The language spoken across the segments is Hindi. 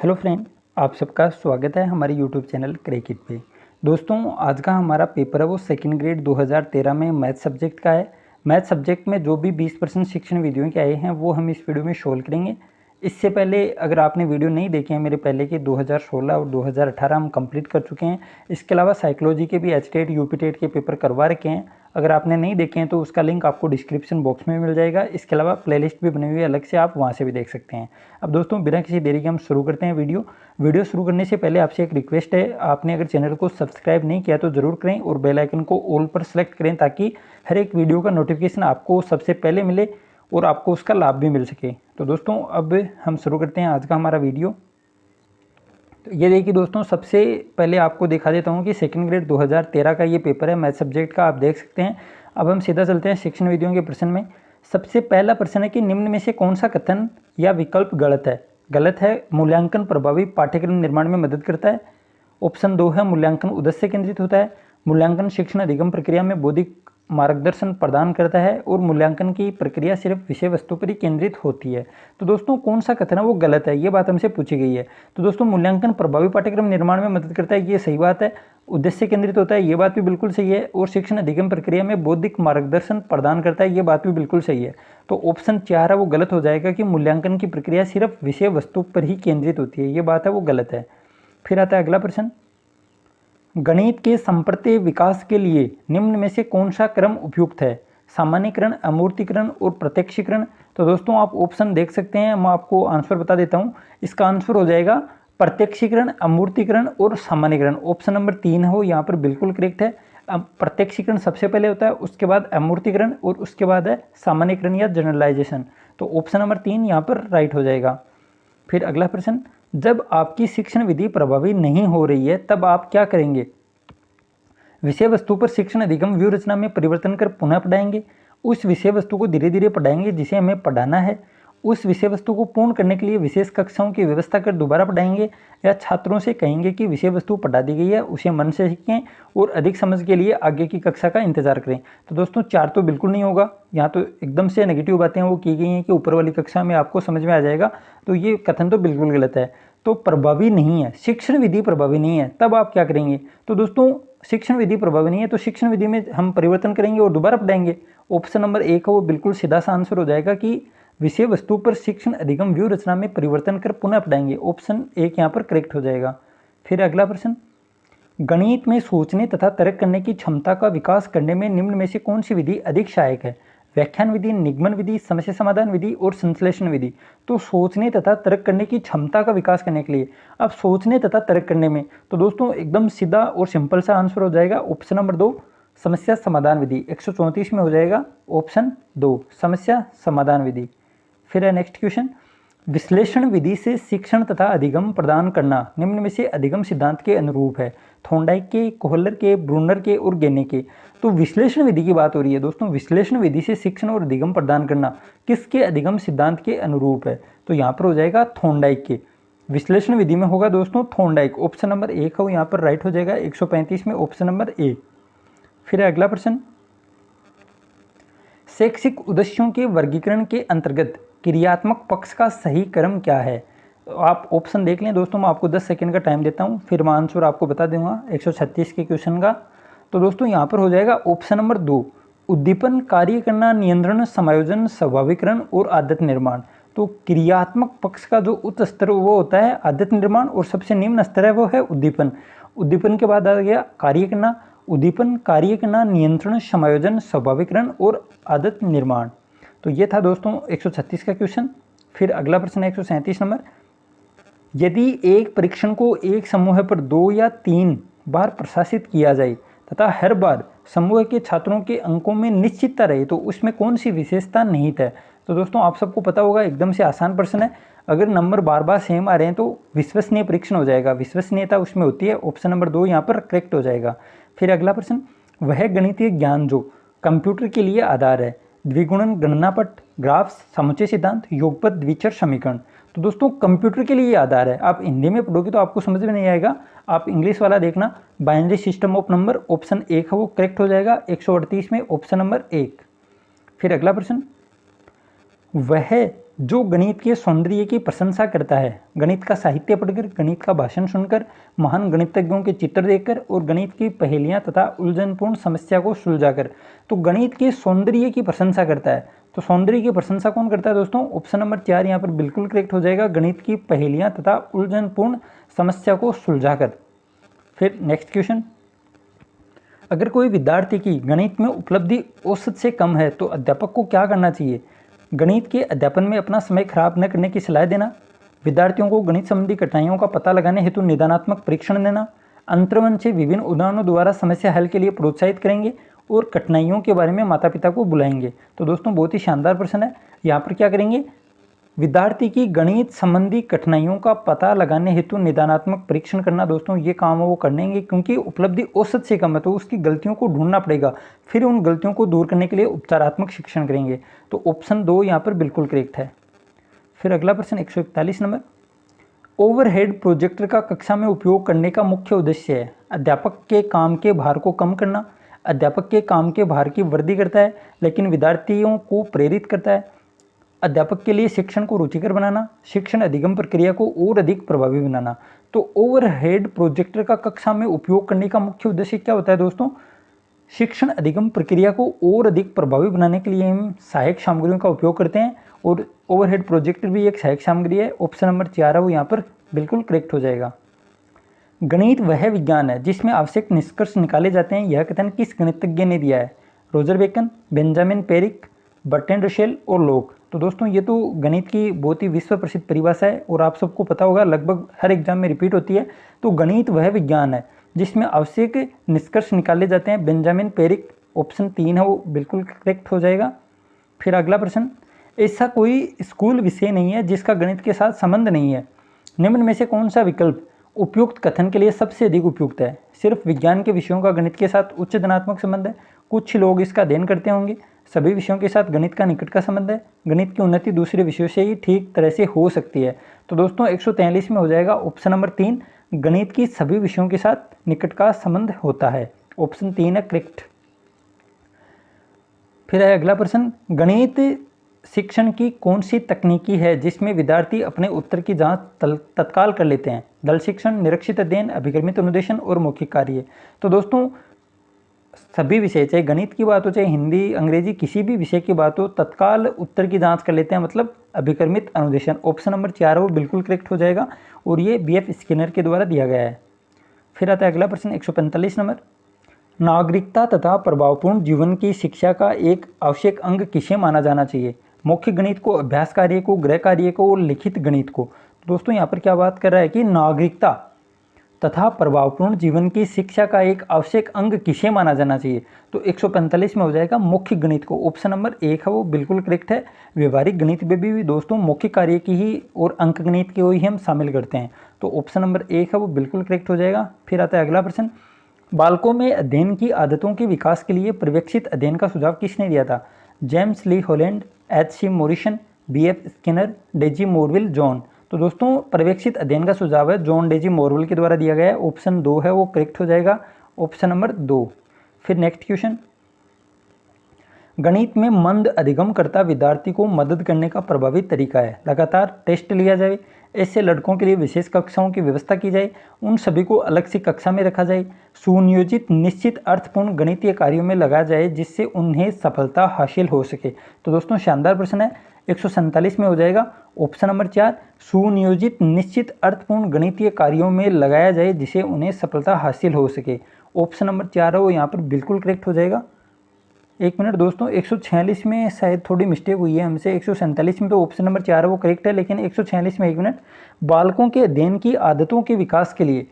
हेलो फ्रेंड, आप सबका स्वागत है हमारे यूट्यूब चैनल क्रैक इट पे। दोस्तों, आज का हमारा पेपर है वो सेकंड ग्रेड 2013 में मैथ सब्जेक्ट का है। मैथ सब्जेक्ट में जो भी 20% शिक्षण वीडियो के आए हैं वो हम इस वीडियो में सोल्व करेंगे। इससे पहले अगर आपने वीडियो नहीं देखे हैं मेरे पहले के 2016 और 2018 हम कंप्लीट कर चुके हैं। इसके अलावा साइकोलॉजी के भी एचटेट यूपीटेट के पेपर करवा रखे हैं। अगर आपने नहीं देखे हैं तो उसका लिंक आपको डिस्क्रिप्शन बॉक्स में मिल जाएगा। इसके अलावा प्लेलिस्ट भी बनी हुई है अलग से, आप वहाँ से भी देख सकते हैं। अब दोस्तों, बिना किसी देरी के हम शुरू करते हैं वीडियो शुरू करने से पहले आपसे एक रिक्वेस्ट है, आपने अगर चैनल को सब्सक्राइब नहीं किया तो ज़रूर करें और बेल आइकन को ऑल पर सेलेक्ट करें ताकि हर एक वीडियो का नोटिफिकेशन आपको सबसे पहले मिले और आपको उसका लाभ भी मिल सके। तो दोस्तों, अब हम शुरू करते हैं आज का हमारा वीडियो। तो ये देखिए दोस्तों, सबसे पहले आपको दिखा देता हूँ कि सेकंड ग्रेड 2013 का ये पेपर है मैथ सब्जेक्ट का, आप देख सकते हैं। अब हम सीधा चलते हैं शिक्षण विधियों के प्रश्न में। सबसे पहला प्रश्न है कि निम्न में से कौन सा कथन या विकल्प गलत है। मूल्यांकन प्रभावी पाठ्यक्रम निर्माण में मदद करता है। ऑप्शन 2 है मूल्यांकन उद्देश्य केंद्रित होता है। मूल्यांकन शिक्षण अधिगम प्रक्रिया में बौद्धिक मार्गदर्शन प्रदान करता है और मूल्यांकन की प्रक्रिया सिर्फ विषय वस्तु पर ही केंद्रित होती है। तो दोस्तों, कौन सा कथन है वो गलत है, ये बात हमसे पूछी गई है। तो दोस्तों, मूल्यांकन प्रभावी पाठ्यक्रम निर्माण में मदद करता है, ये सही बात है। उद्देश्य केंद्रित होता है, ये बात भी बिल्कुल सही है। और शिक्षण अधिगम प्रक्रिया में बौद्धिक मार्गदर्शन प्रदान करता है, ये बात भी बिल्कुल सही है। तो ऑप्शन 4 है वो गलत हो जाएगा कि मूल्यांकन की प्रक्रिया सिर्फ विषय वस्तु पर ही केंद्रित होती है, ये बात है वो गलत है। फिर आता है अगला प्रश्न, गणित के संप्रत्य विकास के लिए निम्न में से कौन सा क्रम उपयुक्त है। सामान्यीकरण, अमूर्तीकरण और प्रत्यक्षीकरण। तो दोस्तों, आप ऑप्शन देख सकते हैं, मैं आपको आंसर बता देता हूं। इसका आंसर हो जाएगा प्रत्यक्षीकरण, अमूर्तीकरण और सामान्यीकरण। ऑप्शन नंबर 3 है वो यहाँ पर बिल्कुल करेक्ट है। प्रत्यक्षीकरण सबसे पहले होता है, उसके बाद अमूर्तीकरण और उसके बाद है सामान्यीकरण या जनरलाइजेशन। तो ऑप्शन नंबर 3 यहाँ पर राइट हो जाएगा। फिर अगला प्रश्न, जब आपकी शिक्षण विधि प्रभावी नहीं हो रही है तब आप क्या करेंगे। विषय वस्तु पर शिक्षण अधिगम व्यूह रचना में परिवर्तन कर पुनः पढ़ाएंगे। उस विषय वस्तु को धीरे धीरे पढ़ाएंगे जिसे हमें पढ़ाना है। उस विषय वस्तु को पूर्ण करने के लिए विशेष कक्षाओं की व्यवस्था कर दोबारा पढ़ाएंगे, या छात्रों से कहेंगे कि विषय वस्तु पढ़ा दी गई है उसे मन से सीखें और अधिक समझ के लिए आगे की कक्षा का इंतजार करें। तो दोस्तों, 4 तो बिल्कुल नहीं होगा, यहाँ तो एकदम से नेगेटिव बातें वो की गई हैं कि ऊपर वाली कक्षा में आपको समझ में आ जाएगा। तो ये कथन तो बिल्कुल गलत है। तो प्रभावी नहीं है, शिक्षण विधि प्रभावी नहीं है, तब आप क्या करेंगे। तो दोस्तों, शिक्षण विधि प्रभावी नहीं है तो शिक्षण विधि में हम परिवर्तन करेंगे और दोबारा पढ़ाएंगे। ऑप्शन नंबर 1 है वो बिल्कुल सीधा सा आंसर हो जाएगा कि विषय वस्तु पर शिक्षण अधिगम व्यूह रचना में परिवर्तन कर पुनः पढ़ाएंगे। ऑप्शन 1 यहाँ पर करेक्ट हो जाएगा। फिर अगला प्रश्न, गणित में सोचने तथा तर्क करने की क्षमता का विकास करने में निम्न में से कौन सी विधि अधिक सहायक है। व्याख्यान विधि, निगमन विधि, समस्या समाधान विधि और संश्लेषण विधि। तो सोचने तथा तर्क करने की क्षमता का विकास करने के लिए, अब सोचने तथा तर्क करने में, तो दोस्तों एकदम सीधा और सिंपल सा आंसर हो जाएगा ऑप्शन नंबर 2 समस्या समाधान विधि। 134 में हो जाएगा ऑप्शन 2 समस्या समाधान विधि। फिर है नेक्स्ट क्वेश्चन, विश्लेषण विधि से शिक्षण तथा अधिगम प्रदान करना निम्न में से अधिगम सिद्धांत के अनुरूप है। थॉर्नडाइक के, कोहलर के, ब्रूनर के और गेने के। तो विश्लेषण विधि की बात हो रही है दोस्तों। विश्लेषण विधि से शिक्षण और अधिगम प्रदान करना किसके अधिगम सिद्धांत के अनुरूप है। तो यहाँ पर हो जाएगा थॉर्नडाइक के। विश्लेषण विधि में होगा दोस्तों थॉर्नडाइक। ऑप्शन नंबर 1 है वो यहाँ पर राइट हो जाएगा 135 में, ऑप्शन नंबर 1। फिर अगला प्रश्न, शैक्षिक उद्देश्यों के वर्गीकरण के अंतर्गत क्रियात्मक पक्ष का सही क्रम क्या है। तो आप ऑप्शन देख लें दोस्तों, मैं आपको 10 सेकंड का टाइम देता हूं, फिर मैं आंसर आपको बता दूंगा 136 के क्वेश्चन का। तो दोस्तों, यहां पर हो जाएगा ऑप्शन नंबर 2 उद्दीपन, कार्य करना, नियंत्रण, समायोजन, स्वाभाविकरण और आदत निर्माण। तो क्रियात्मक पक्ष का जो उच्च स्तर वो होता है आदत निर्माण और सबसे निम्न स्तर है वो है उद्दीपन। उद्दीपन के बाद आ गया कार्य करना, उद्दीपन, कार्य करना, नियंत्रण, समायोजन, स्वाभाविकरण और आदत निर्माण। तो ये था दोस्तों 136 का क्वेश्चन। फिर अगला प्रश्न है 137 नंबर, यदि एक परीक्षण को एक समूह पर 2 या 3 बार प्रशासित किया जाए तथा हर बार समूह के छात्रों के अंकों में निश्चितता रहे तो उसमें कौन सी विशेषता निहित है। तो दोस्तों, आप सबको पता होगा, एकदम से आसान प्रश्न है। अगर नंबर बार बार सेम आ रहे हैं तो विश्वसनीय परीक्षण हो जाएगा, विश्वसनीयता उसमें होती है। ऑप्शन नंबर 2 यहाँ पर करेक्ट हो जाएगा। फिर अगला प्रश्न, वह गणितीय ज्ञान जो कंप्यूटर के लिए आधार है। द्विगुणन, गणनापट, ग्राफ्स, समुच्चय सिद्धांत, योगपथ, द्विचर समीकरण। तो दोस्तों, कंप्यूटर के लिए ये आधार है। आप हिंदी में पढ़ोगे तो आपको समझ में नहीं आएगा, आप इंग्लिश वाला देखना। Binary system of number, option 1 है वो करेक्ट हो जाएगा 138 में, ऑप्शन नंबर 1। फिर अगला प्रश्न, वह जो गणित के सौंदर्य की प्रशंसा करता है, गणित का साहित्य पढ़कर, गणित का भाषण सुनकर, महान गणितज्ञों के चित्र देखकर और गणित की पहेलियां तथा उलझनपूर्ण समस्या को सुलझाकर। तो गणित के सौंदर्य की प्रशंसा करता है, तो सौंदर्य की प्रशंसा कौन करता है दोस्तों? ऑप्शन नंबर 4 यहाँ पर बिल्कुल करेक्ट हो जाएगा, गणित की पहेलियां तथा उलझनपूर्ण समस्या को सुलझाकर। फिर नेक्स्ट क्वेश्चन, अगर कोई विद्यार्थी की गणित में उपलब्धि औसत से कम है तो अध्यापक को क्या करना चाहिए? गणित के अध्यापन में अपना समय खराब न करने की सलाह देना, विद्यार्थियों को गणित संबंधी कठिनाइयों का पता लगाने हेतु निदानात्मक परीक्षण देना, अंतर्मन से विभिन्न उदाहरणों द्वारा समस्या हल के लिए प्रोत्साहित करेंगे और कठिनाइयों के बारे में माता पिता को बुलाएंगे। तो दोस्तों बहुत ही शानदार प्रश्न है। यहाँ पर क्या करेंगे? विद्यार्थी की गणित संबंधी कठिनाइयों का पता लगाने हेतु निदानात्मक परीक्षण करना, दोस्तों ये काम वो करेंगे क्योंकि उपलब्धि औसत से कम है तो उसकी गलतियों को ढूंढना पड़ेगा, फिर उन गलतियों को दूर करने के लिए उपचारात्मक शिक्षण करेंगे। तो ऑप्शन 2 यहाँ पर बिल्कुल करेक्ट है। फिर अगला प्रश्न 141 नंबर, ओवरहेड प्रोजेक्टर का कक्षा में उपयोग करने का मुख्य उद्देश्य है? अध्यापक के काम के भार को कम करना, अध्यापक के काम के भार की वृद्धि करता है लेकिन विद्यार्थियों को प्रेरित करता है, अध्यापक के लिए शिक्षण को रुचिकर बनाना, शिक्षण अधिगम प्रक्रिया को और अधिक प्रभावी बनाना। तो ओवरहेड प्रोजेक्टर का कक्षा में उपयोग करने का मुख्य उद्देश्य क्या होता है दोस्तों? शिक्षण अधिगम प्रक्रिया को और अधिक प्रभावी बनाने के लिए हम सहायक सामग्रियों का उपयोग करते हैं और ओवरहेड प्रोजेक्टर भी एक सहायक सामग्री है। ऑप्शन नंबर 4 है वो यहाँ पर बिल्कुल करेक्ट हो जाएगा। गणित वह विज्ञान है जिसमें आवश्यक निष्कर्ष निकाले जाते हैं, यह कथन किस गणितज्ञ ने दिया है? Roger Bacon, Benjamin Peirce, Bertrand Russell और लोग। तो दोस्तों ये तो गणित की बहुत ही विश्व प्रसिद्ध परिभाषा है और आप सबको पता होगा, लगभग हर एग्जाम में रिपीट होती है। तो गणित वह विज्ञान है जिसमें आवश्यक निष्कर्ष निकाले जाते हैं, बेंजामिन पेरिक। ऑप्शन 3 है वो बिल्कुल करेक्ट हो जाएगा। फिर अगला प्रश्न, ऐसा कोई स्कूल विषय नहीं है जिसका गणित के साथ संबंध नहीं है, निम्न में से कौन सा विकल्प उपयुक्त कथन के लिए सबसे अधिक उपयुक्त है? सिर्फ विज्ञान के विषयों का गणित के साथ उच्च धनात्मक संबंध है, कुछ लोग इसका अध्ययन करते होंगे, सभी विषयों के साथ गणित का निकट का संबंध है, गणित की उन्नति दूसरे विषयों से ही ठीक तरह से हो सकती है। तो दोस्तों 143 में हो जाएगा ऑप्शन नंबर 3, गणित की सभी विषयों के साथ निकट का संबंध होता है। ऑप्शन 3 है करेक्ट। फिर है अगला प्रश्न, गणित शिक्षण की कौन सी तकनीकी है जिसमें विद्यार्थी अपने उत्तर की जांच तत्काल कर लेते हैं? दल शिक्षण, निरीक्षित अध्ययन, अभिक्रमित अनुदेशन और मौखिक कार्य। तो दोस्तों सभी विषय, चाहे गणित की बात हो, चाहे हिंदी, अंग्रेजी, किसी भी विषय की बात हो, तत्काल उत्तर की जांच कर लेते हैं, मतलब अभिक्रमित अनुदेशन। ऑप्शन नंबर 4 वो बिल्कुल करेक्ट हो जाएगा और ये BF स्किनर के द्वारा दिया गया है। फिर आता है अगला प्रश्न 145 नंबर, नागरिकता तथा प्रभावपूर्ण जीवन की शिक्षा का एक आवश्यक अंग किसे माना जाना चाहिए? मौखिक गणित को, अभ्यास कार्य को, गृह कार्य को और लिखित गणित को। तो दोस्तों यहाँ पर क्या बात कर रहा है कि नागरिकता तथा प्रभावपूर्ण जीवन की शिक्षा का एक आवश्यक अंग किसे माना जाना चाहिए? तो 145 में हो जाएगा मौखिक गणित को। ऑप्शन नंबर 1 है वो बिल्कुल करेक्ट है। व्यवहारिक गणित में भी दोस्तों मौखिक कार्य की ही और अंक गणित की ही हम शामिल करते हैं, तो ऑप्शन नंबर 1 है वो बिल्कुल करेक्ट हो जाएगा। फिर आता है अगला प्रश्न, बालकों में अध्ययन की आदतों के विकास के लिए पर्यवेक्षित अध्ययन का सुझाव किसने दिया था? James Lee Holland, H.C. Morrison, BF Skinner, Daisy Morvil, John. तो दोस्तों पर्यवेक्षित अध्ययन का सुझाव है जॉन डेजी मोरविल के द्वारा दिया गया है। ऑप्शन 2 है वो करेक्ट हो जाएगा, ऑप्शन नंबर 2। फिर नेक्स्ट क्वेश्चन, गणित में मंद अधिगम करता विद्यार्थी को मदद करने का प्रभावी तरीका है? लगातार टेस्ट लिया जाए, ऐसे लड़कों के लिए विशेष कक्षाओं की व्यवस्था की जाए, उन सभी को अलग सी कक्षा में रखा जाए, सुनियोजित निश्चित अर्थपूर्ण गणितीय कार्यों में लगाया जाए जिससे उन्हें सफलता हासिल हो सके। तो दोस्तों शानदार प्रश्न है, 147 में हो जाएगा ऑप्शन नंबर 4, सुनियोजित निश्चित अर्थपूर्ण गणितीय कार्यों में लगाया जाए जिसे उन्हें सफलता हासिल हो सके। ऑप्शन नंबर 4 है वो यहाँ पर बिल्कुल करेक्ट हो जाएगा। एक मिनट दोस्तों, 146 में शायद थोड़ी मिस्टेक हुई है हमसे, 147 में तो ऑप्शन नंबर 4 है वो करेक्ट है, लेकिन 146 में एक मिनट, बालकों के अध्ययन की आदतों के विकास के लिए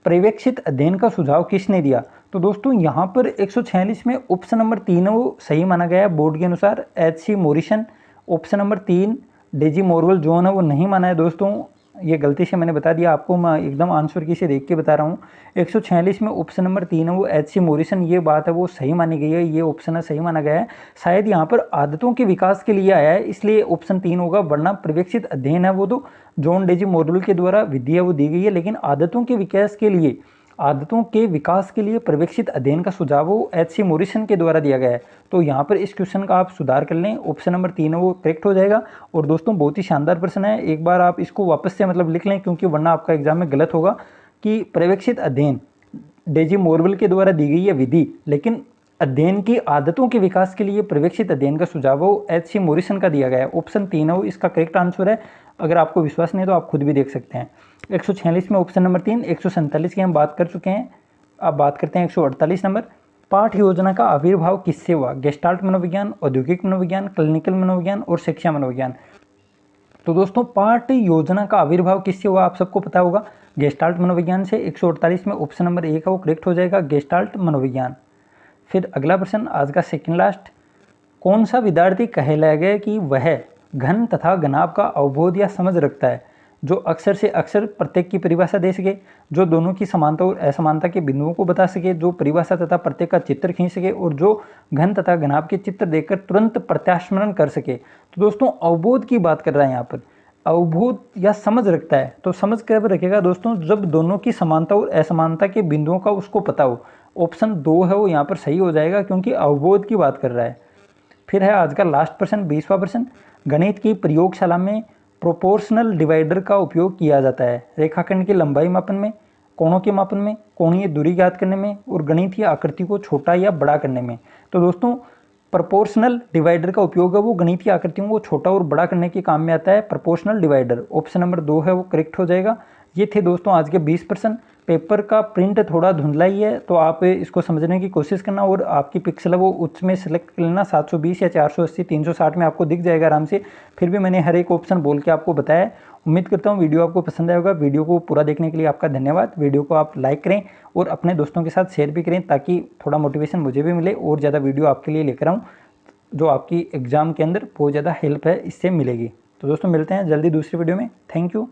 पर्यवेक्षित अध्ययन का सुझाव किसने दिया? तो दोस्तों यहाँ पर 146 में ऑप्शन नंबर 3 वो सही माना गया है बोर्ड के अनुसार, H.C. Morrison. Option number 3 Daisy Morvil John है वो नहीं माना है दोस्तों, ये गलती से मैंने बता दिया आपको, मैं एकदम आंसर की से देख के बता रहा हूँ। 146 में ऑप्शन नंबर 3 है वो H.C. मॉरिसन, ये बात है वो सही मानी गई है, ये ऑप्शन है सही माना गया है। शायद यहाँ पर आदतों के विकास के लिए आया है इसलिए ऑप्शन 3 होगा, वरना पर्यवेक्षित अध्ययन है वो तो जॉन डेजी मोरविल के द्वारा विधि है वो दी गई है, लेकिन आदतों के विकास के लिए आदतों के विकास के लिए पर्यवेक्षित अध्ययन का सुझाव वो एच सी मॉरिसन के द्वारा दिया गया है। तो यहाँ पर इस क्वेश्चन का आप सुधार कर लें, ऑप्शन नंबर 3 है वो करेक्ट हो जाएगा। और दोस्तों बहुत ही शानदार प्रश्न है, एक बार आप इसको वापस से मतलब लिख लें, क्योंकि वरना आपका एग्जाम में गलत होगा कि पर्यवेक्षित अध्ययन डेजी मोरवेल के द्वारा दी गई है विधि, लेकिन अध्ययन की आदतों के विकास के लिए पर्यवेक्षित अध्ययन का सुझाव वो एच सी मॉरिसन का दिया गया है। ऑप्शन 3 है वो इसका करेक्ट आंसर है। अगर आपको विश्वास नहीं है तो आप खुद भी देख सकते हैं। 146 में ऑप्शन नंबर 3, 147 की हम बात कर चुके हैं। अब बात करते हैं 148 नंबर। पाठ योजना का आविर्भाव किससे हुआ? गेस्टाल्ट मनोविज्ञान, औद्योगिक मनोविज्ञान, क्लिनिकल मनोविज्ञान और शिक्षा मनोविज्ञान। तो दोस्तों पाठ योजना का आविर्भाव किससे हुआ आप सबको पता होगा, गेस्टाल्ट मनोविज्ञान से। 148 में ऑप्शन नंबर 1 है वो करेक्ट हो जाएगा, गेस्टाल्ट मनोविज्ञान। फिर अगला प्रश्न आज का सेकंड लास्ट, कौन सा विद्यार्थी कहलाया गया कि वह घन तथा घनाभ का अवबोध या समझ रखता है, जो अक्षर से अक्षर प्रत्येक की परिभाषा दे सके, जो दोनों की समानता और असमानता के बिंदुओं को बता सके, जो परिभाषा तथा प्रत्येक का चित्र खींच सके और जो घन तथा घनाभ के चित्र देखकर तुरंत प्रत्यास्मरण कर सके। तो दोस्तों अवबोध की बात कर रहा है यहाँ पर, अवबोध या समझ रखता है। तो समझ कब रखेगा दोस्तों, जब दोनों की समानता और असमानता के बिंदुओं का उसको पता हो। ऑप्शन 2 है वो यहाँ पर सही हो जाएगा, क्योंकि अवबोध की बात कर रहा है। फिर है आज का लास्ट प्रश्न, 20वां प्रश्न। गणित की प्रयोगशाला में प्रोपोर्शनल डिवाइडर का उपयोग किया जाता है रेखाखंड की लंबाई मापन में, कोणों के मापन में, कोणीय दूरी ज्ञात करने में और गणितीय आकृति को छोटा या बड़ा करने में। तो दोस्तों प्रोपोर्शनल डिवाइडर का उपयोग है वो गणितीय आकृतियों को छोटा और बड़ा करने के काम में आता है, प्रोपोर्शनल डिवाइडर। ऑप्शन नंबर 2 है वो करेक्ट हो जाएगा। ये थे दोस्तों आज के 20 प्रश्न। पेपर का प्रिंट थोड़ा धुंधला ही है, तो आप इसको समझने की कोशिश करना और आपकी पिक्सल है वो उच्च में सेलेक्ट कर लेना। 720 या 480 360 में आपको दिख जाएगा आराम से। फिर भी मैंने हर एक ऑप्शन बोल के आपको बताया। उम्मीद करता हूँ वीडियो आपको पसंद आएगा। वीडियो को पूरा देखने के लिए आपका धन्यवाद। वीडियो को आप लाइक करें और अपने दोस्तों के साथ शेयर भी करें, ताकि थोड़ा मोटिवेशन मुझे भी मिले और ज़्यादा वीडियो आपके लिए लेकर आऊँ, जो आपकी एग्ज़ाम के अंदर बहुत ज़्यादा हेल्प है इससे मिलेगी। तो दोस्तों मिलते हैं जल्दी दूसरी वीडियो में। Thank you.